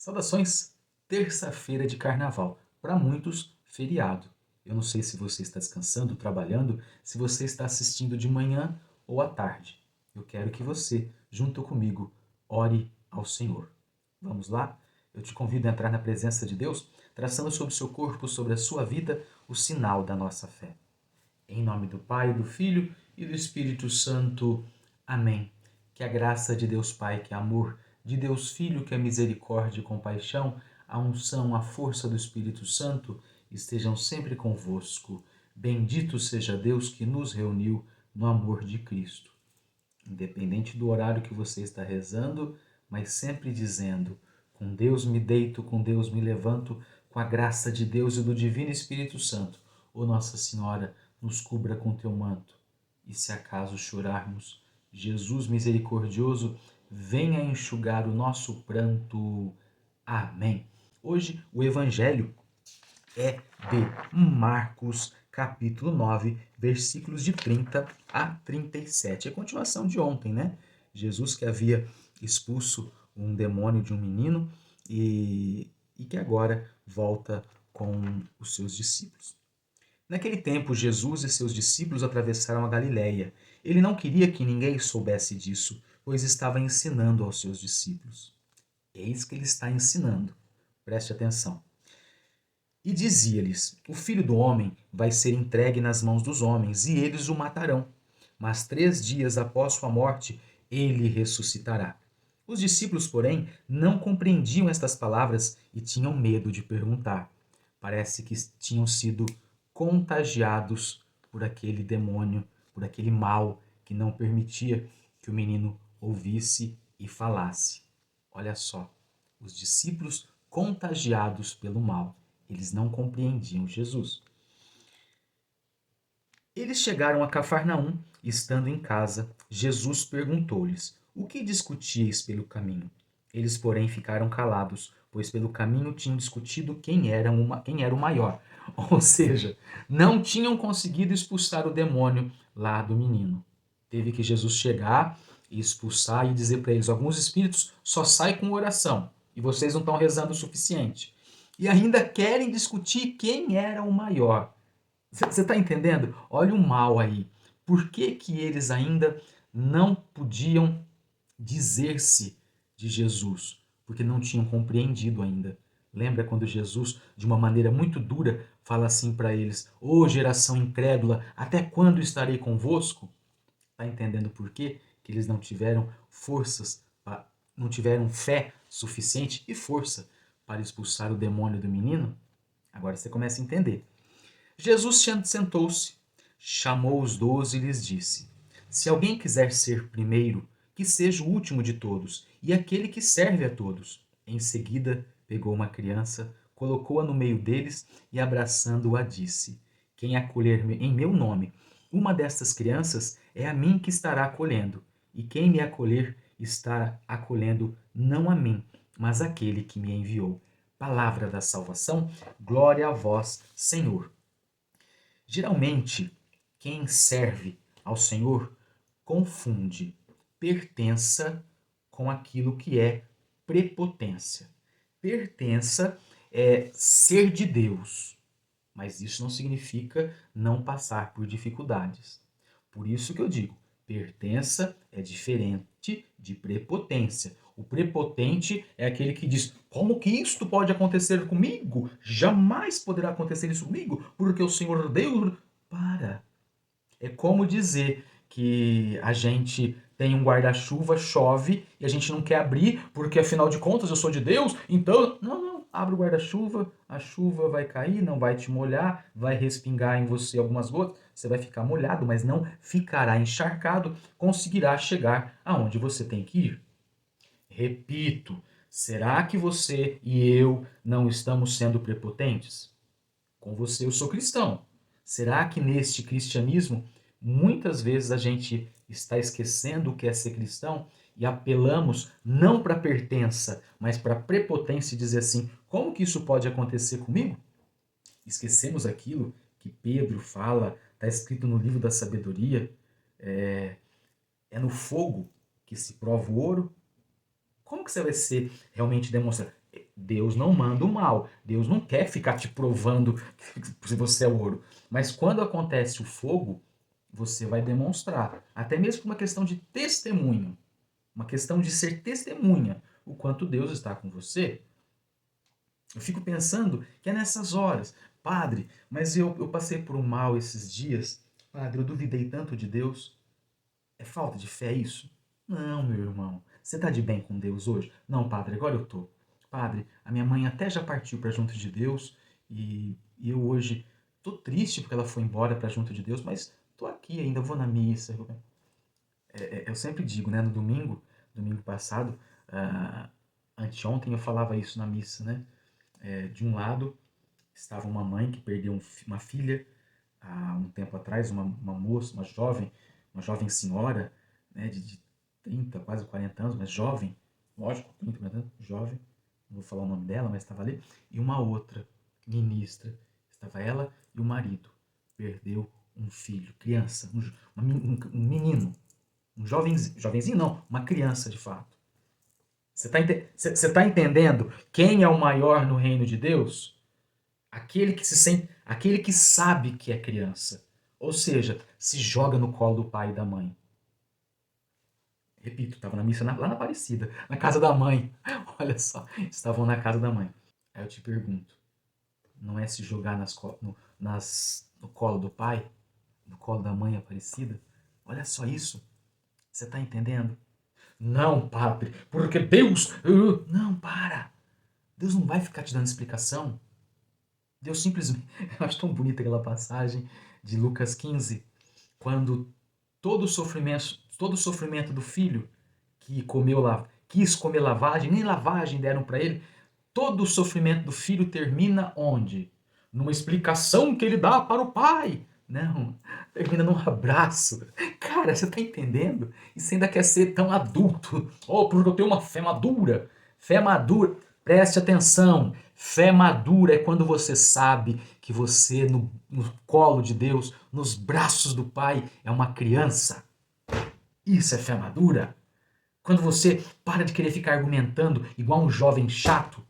Saudações, terça-feira de carnaval. Para muitos, feriado. Eu não sei se você está descansando, trabalhando, se você está assistindo de manhã ou à tarde. Eu quero que você, junto comigo, ore ao Senhor. Vamos lá? Eu te convido a entrar na presença de Deus, traçando sobre o seu corpo, sobre a sua vida, o sinal da nossa fé. Em nome do Pai, do Filho e do Espírito Santo. Amém. Que a graça de Deus Pai, que é amor, de Deus Filho, que é misericórdia e compaixão, a unção, a força do Espírito Santo, estejam sempre convosco. Bendito seja Deus que nos reuniu no amor de Cristo. Independente do horário que você está rezando, mas sempre dizendo: com Deus me deito, com Deus me levanto, com a graça de Deus e do Divino Espírito Santo. Ó Nossa Senhora, nos cubra com teu manto. E se acaso chorarmos, Jesus misericordioso, venha enxugar o nosso pranto. Amém. Hoje o Evangelho é de Marcos, capítulo 9, versículos de 30 a 37. É a continuação de ontem, né? Jesus que havia expulso um demônio de um menino e que agora volta com os seus discípulos. Naquele tempo, Jesus e seus discípulos atravessaram a Galiléia. Ele não queria que ninguém soubesse disso, pois estava ensinando aos seus discípulos. Eis que ele está ensinando. Preste atenção. E dizia-lhes: o Filho do Homem vai ser entregue nas mãos dos homens, e eles o matarão. Mas 3 dias após sua morte, ele ressuscitará. Os discípulos, porém, não compreendiam estas palavras e tinham medo de perguntar. Parece que tinham sido contagiados por aquele demônio, por aquele mal que não permitia que o menino ouvisse e falasse. Olha só, os discípulos contagiados pelo mal. Eles não compreendiam Jesus. Eles chegaram a Cafarnaum e, estando em casa, Jesus perguntou-lhes: o que discutíeis pelo caminho? Eles, porém, ficaram calados, pois pelo caminho tinham discutido quem era o maior. Ou seja, não tinham conseguido expulsar o demônio lá do menino. Teve que Jesus chegar e expulsar e dizer para eles: alguns espíritos só saem com oração e vocês não estão rezando o suficiente. E ainda querem discutir quem era o maior. Você está entendendo? Olha o mal aí. Por que que eles ainda não podiam dizer-se de Jesus? Porque não tinham compreendido ainda. Lembra quando Jesus, de uma maneira muito dura, fala assim para eles: ô geração incrédula, até quando estarei convosco? Está entendendo por quê? Que eles não tiveram forças, não tiveram fé suficiente e força para expulsar o demônio do menino? Agora você começa a entender. Jesus sentou-se, chamou os 12 e lhes disse: se alguém quiser ser primeiro, que seja o último de todos e aquele que serve a todos. Em seguida, pegou uma criança, colocou-a no meio deles e, abraçando-a, disse: quem acolher em meu nome uma destas crianças, é a mim que estará acolhendo, e quem me acolher está acolhendo não a mim, mas aquele que me enviou. Palavra da salvação, glória a vós, Senhor. Geralmente, quem serve ao Senhor confunde pertença com aquilo que é prepotência. Pertença é ser de Deus, mas isso não significa não passar por dificuldades. Por isso que eu digo, pertença é diferente de prepotência. O prepotente é aquele que diz: como que isto pode acontecer comigo? Jamais poderá acontecer isso comigo, porque o Senhor Deus... Para. É como dizer que a gente tem um guarda-chuva, chove, e a gente não quer abrir, porque afinal de contas eu sou de Deus, então... Não, não. Abre o guarda-chuva, a chuva vai cair, não vai te molhar, vai respingar em você algumas gotas, você vai ficar molhado, mas não ficará encharcado, conseguirá chegar aonde você tem que ir. Repito, será que você e eu não estamos sendo prepotentes? Com você eu sou cristão. Será que neste cristianismo muitas vezes a gente está esquecendo o que é ser cristão e apelamos não para pertença, mas para prepotência e dizer assim: como que isso pode acontecer comigo? Esquecemos aquilo que Pedro fala, está escrito no livro da sabedoria, é no fogo que se prova o ouro. Como que você vai ser realmente Deus não manda o mal. Deus não quer ficar te provando se você é ouro. Mas quando acontece o fogo, você vai demonstrar, até mesmo por uma questão de testemunho, uma questão de ser testemunha, o quanto Deus está com você. Eu fico pensando que é nessas horas, padre, mas eu passei por um mal esses dias, padre, eu duvidei tanto de Deus. É falta de fé isso? Não, meu irmão. Você está de bem com Deus hoje? Não, padre, agora eu tô. Padre, a minha mãe até já partiu para junto de Deus e eu hoje tô triste porque ela foi embora para junto de Deus, mas tô aqui ainda, vou na missa. Eu sempre digo, né, no domingo passado, anteontem eu falava isso na missa, né? De um lado estava uma mãe que perdeu uma filha há um tempo atrás, uma moça, uma jovem senhora, né, de 30, quase 40 anos, mas jovem, lógico, 30, 40 anos, jovem, não vou falar o nome dela, mas estava ali, e uma outra ministra, estava ela e o marido, perdeu um filho, criança, um menino, um jovenzinho não, uma criança de fato. Você tá entendendo quem é o maior no reino de Deus? Aquele que sabe que é criança. Ou seja, se joga no colo do pai e da mãe. Repito, estava na missa lá na Aparecida, na casa da mãe. Olha só, estavam na casa da mãe. Aí eu te pergunto, não é se jogar no colo do pai, no colo da mãe Aparecida? Olha só isso. Você está entendendo? Não, padre, porque Deus... Não, para. Deus não vai ficar te dando explicação. Deus simplesmente... Eu acho tão bonita aquela passagem de Lucas 15, quando todo o sofrimento do filho que quis comer lavagem, nem lavagem deram para ele, todo o sofrimento do filho termina onde? Numa explicação que ele dá para o pai. Não, termina num abraço. Cara, você tá entendendo? E você ainda quer ser tão adulto. Oh, porque eu tenho uma fé madura. Fé madura. Preste atenção. Fé madura é quando você sabe que você, no colo de Deus, nos braços do Pai, é uma criança. Isso é fé madura. Quando você para de querer ficar argumentando igual um jovem chato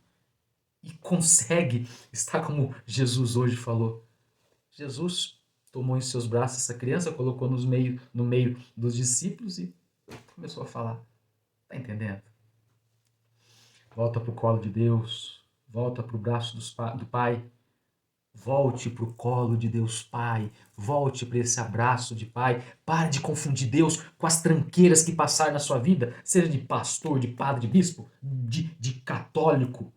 e consegue estar como Jesus hoje falou. Jesus tomou em seus braços essa criança, colocou no meio dos discípulos e começou a falar. Tá entendendo? Volta pro colo de Deus, volta pro braço do Pai, volte pro colo de Deus Pai, volte para esse abraço de Pai. Pare de confundir Deus com as tranqueiras que passaram na sua vida, seja de pastor, de padre, de bispo, de católico.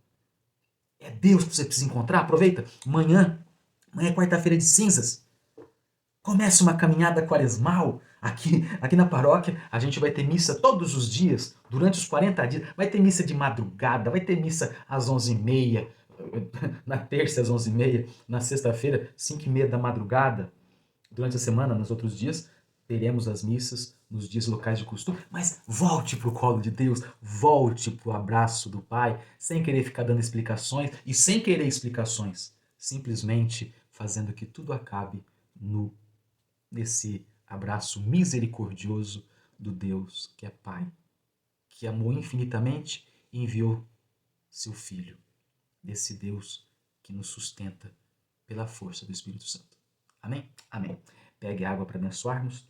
É Deus que você precisa encontrar. Aproveita. Amanhã é quarta-feira de cinzas. Comece uma caminhada quaresmal. Aqui na paróquia a gente vai ter missa todos os dias, durante os 40 dias. Vai ter missa de madrugada, vai ter missa às 11h30, na terça às 11h30, na sexta-feira, 5h30 da madrugada. Durante a semana, nos outros dias, teremos as missas nos dias locais de costume. Mas volte para o colo de Deus, volte para o abraço do Pai, sem querer ficar dando explicações e sem querer explicações. Simplesmente fazendo que tudo acabe nesse abraço misericordioso do Deus que é Pai, que amou infinitamente e enviou seu Filho, desse Deus que nos sustenta pela força do Espírito Santo. Amém? Amém. Pegue água para abençoarmos.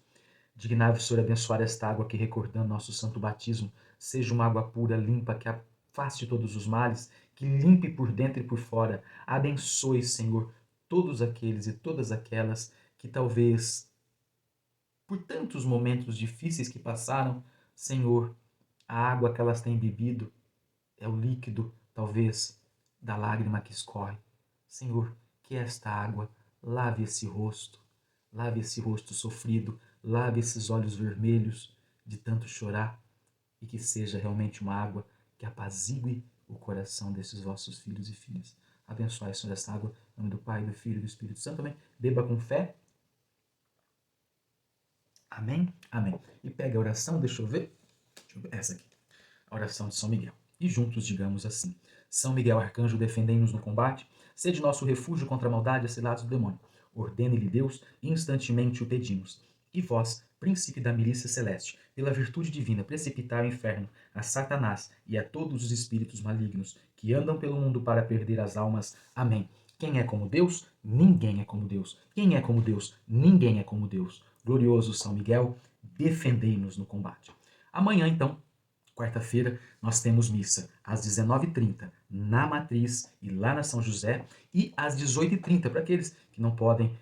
Dignai-vos, Senhor, abençoar esta água que, recordando nosso santo batismo, seja uma água pura, limpa, que afaste todos os males, que limpe por dentro e por fora. Abençoe, Senhor, todos aqueles e todas aquelas que talvez, por tantos momentos difíceis que passaram, Senhor, a água que elas têm bebido é o líquido, talvez, da lágrima que escorre. Senhor, que esta água lave esse rosto sofrido, lave esses olhos vermelhos de tanto chorar e que seja realmente uma água que apazigue o coração desses vossos filhos e filhas. Abençoai, Senhor, essa água, em nome do Pai, do Filho e do Espírito Santo. Amém. Beba com fé. Amém? Amém. E pega a oração, deixa eu ver. Essa aqui. A oração de São Miguel. E juntos digamos assim: São Miguel Arcanjo, defendei-nos no combate, sede nosso refúgio contra a maldade e as ciladas do demônio. Ordene-lhe Deus, instantemente o pedimos. E vós, príncipe da milícia celeste, pela virtude divina, precipitai ao inferno a Satanás e a todos os espíritos malignos que andam pelo mundo para perder as almas. Amém. Quem é como Deus? Ninguém é como Deus. Quem é como Deus? Ninguém é como Deus. Glorioso São Miguel, defendei-nos no combate. Amanhã, então, quarta-feira, nós temos missa às 19h30 na Matriz e lá na São José e às 18h30 para aqueles que não podem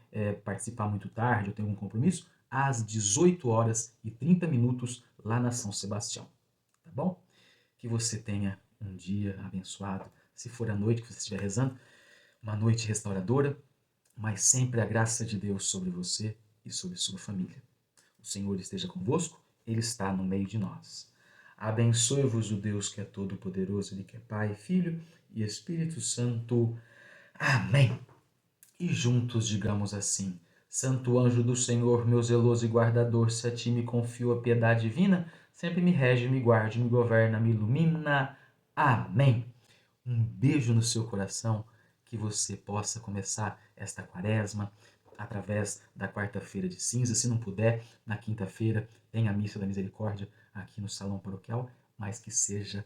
participar muito tarde ou têm algum compromisso, às 18h30 lá na São Sebastião. Tá bom? Que você tenha um dia abençoado. Se for à noite que você estiver rezando, uma noite restauradora, mas sempre a graça de Deus sobre você e sobre sua família. O Senhor esteja convosco, Ele está no meio de nós. Abençoe-vos o Deus que é todo-poderoso, Ele que é Pai, Filho e Espírito Santo. Amém. E juntos digamos assim: Santo anjo do Senhor, meu zeloso e guardador, se a ti me confio a piedade divina, sempre me rege, me guarde, me governa, me ilumina. Amém. Um beijo no seu coração, que você possa começar esta quaresma através da quarta-feira de cinza. Se não puder, na quinta-feira tem a missa da misericórdia aqui no salão paroquial, mas que seja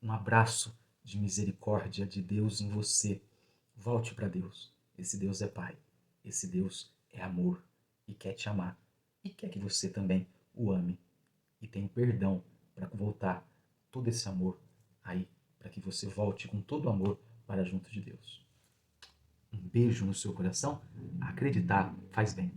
um abraço de misericórdia de Deus em você. Volte para Deus. Esse Deus é Pai. Esse Deus é amor e quer te amar. E quer que você também o ame. E tem perdão para voltar todo esse amor aí, para que você volte com todo o amor para junto de Deus. Um beijo no seu coração. Acreditar faz bem.